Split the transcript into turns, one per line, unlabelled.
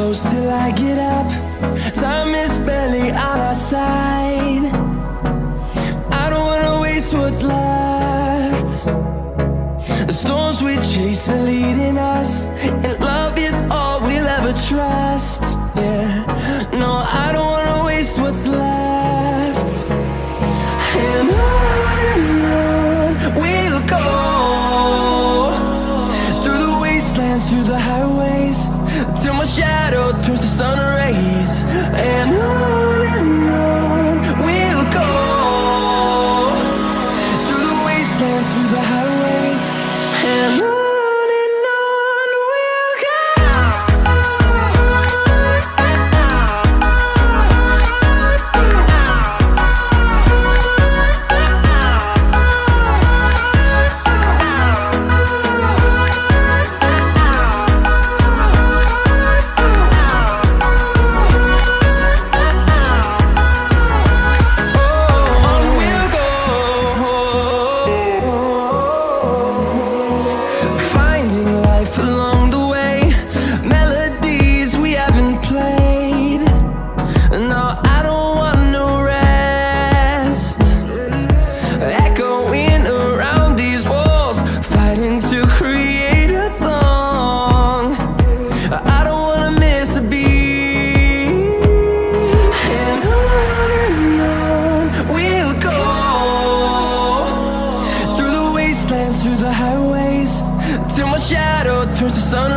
close till I get up. Time is barely on our side. I don't wanna waste what's left. The storms we chase are leading us, and love is all we'll ever trust. Yeah, no, I don't wanna waste what's left. And on we'll go, through the wastelands, through the highways, till my shadow turns to sun rays. And on we'll go, through the wastelands, through the highways, and on we'll go. Through the highways, till my shadow turns to sun